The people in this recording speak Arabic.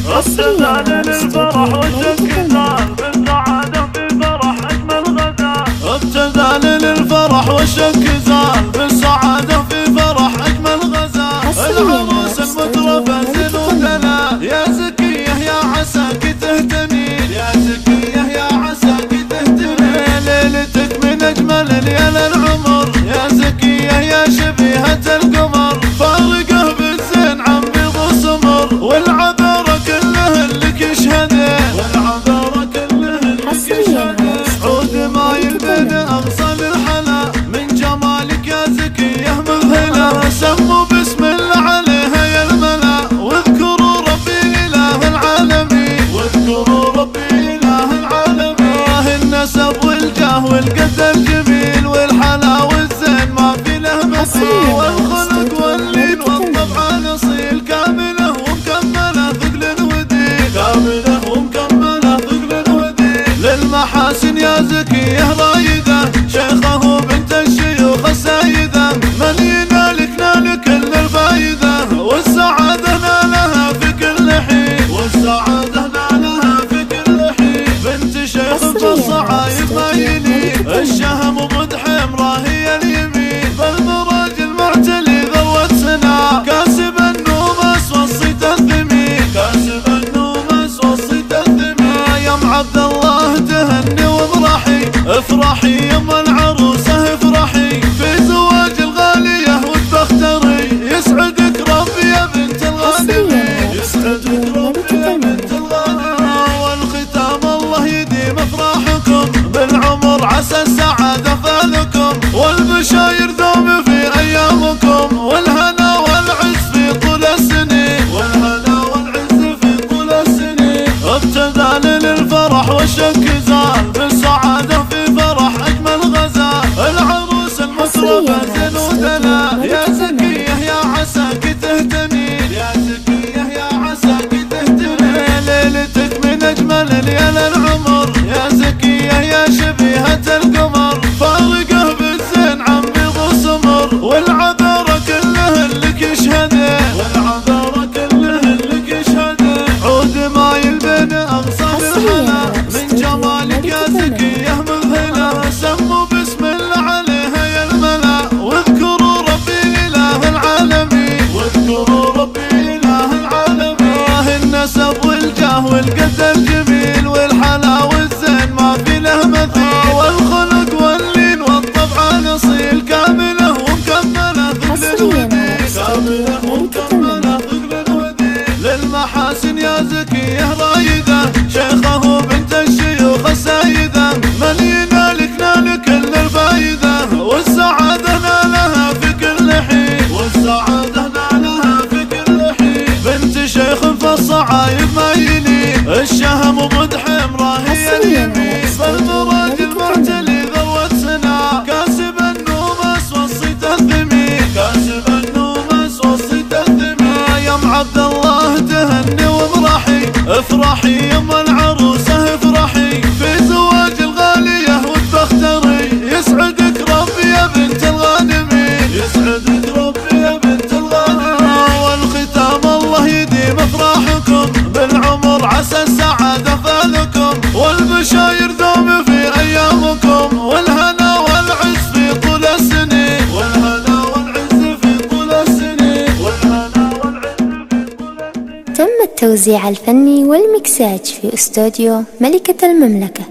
ابتدى للفرح والشك زال بالسعادة في فرح أجمل غزال. ابتدى للفرح والشك زال بالسعادة في فرح أجمل غزال. العروس المترفة زنودنا يا زكية يا عساك تهتني، يا زكية يا عساك تهتني. ليلتك من أجمل ليال العمر يا زكية يا شبيهة القمر. فارقه بالزين عن بيض وسمر والعذارى كله لك يشهده، والعذارى كله لك يشهده. عود ما يلبن أغصان الحلا من جمالك يا زكية مذهلة. سموا بسم الله عليها يا الملا واذكروا ربي إله العالمين، واذكروا ربي إله العالمين. النسب والجاه والقد الجميل والحلا والزين ما في له مثيل. والخلق واللين والطبع الأصيل كامله ومكمله ثقل ودين، كامله ومكمله ثقل ودين. للمحاسن يا زكية رايدة شيخه بنت الشيوخ السيدة. من ينالك نال كل الفايدة والسعادة نالها في كل حين، والسعادة نالها في كل حين. بنت شيخ بالصعايب ما يلين الشهم وضد حمرا هي اليمين. بالمراج المعتلي ذروة سنا كاسب النومس والصيت الثمين، كاسب النومس والصيت الثمين. يا ام عبد الله تهني وافرحي، افرحي يم العروسة افرحي في زواج الغالية وتبختري. يسعدك ربي يا بنت الغانمين، يسعدك ربي يا بنت الغانمين. والختام الله يديم افراحكم بالعمر عسى السعادة فالكم. والبشاير دوم في ايامكم والهنا والعز في طول السنين، والهنا والعز في طول السنين. ابتدى للفرح والشك زال بالسعادة في فرح أجمل غزال. العروس المترفة زنودنا يا زكية يا عساك تهتني، يا زكية يا عساك تهتني. ليلتك من أجمل ليال العمر يا زكية يا شبيهة القمر. فارقه بالزين عن بيض وسمر والعذارى كله لك يشهده، والعذارى كله لك يشهده. عود ما يلبن أغصان الحلا من جمالك يا زكية مذهلة. سموا بسم الله عليها يا الملا واذكروا ربي إله العالمين، واذكروا ربي إله العالمين. النسب والجاه والقد الجميل والحلا والزين ما في له مثيل. والخلق واللين والطبع الأصيل كامله ومكمله ثقل ودين، كامله ومكمله ثقل ودين. للمحاسن يا زكية رايدة شيخه بنت الشيوخ السيدة. من ينالك نال كل الفايدة والسعادة نالها في كل حين، والسعادة نالها في كل حين. بنت شيخ فالصعايب ما يلين الشهم وضد حمرا هي اليمين. بالمراج المعتلي ذروة سنا كاسب النومس والصيت الثمين، كاسب النومس والصيت الثمين. يا ام عبد الله تهني وافرحي، افرحي يم العروسة افرحي في زواج الغالية وتبختري. يسعدك ربي يا بنت الغانمين، يسعدك ربي يا بنت الغانمين. والختام الله يديم افراحكم بالعمر عسى السعادة فالكم. والبشاير دوم في ايامكم والهنا والعز في طول السنين، والهنا والعز في طول السنين، والهنا والعز في طول السنين. تم التوزيع الفني والمكساج في استوديو ملكة المملكة.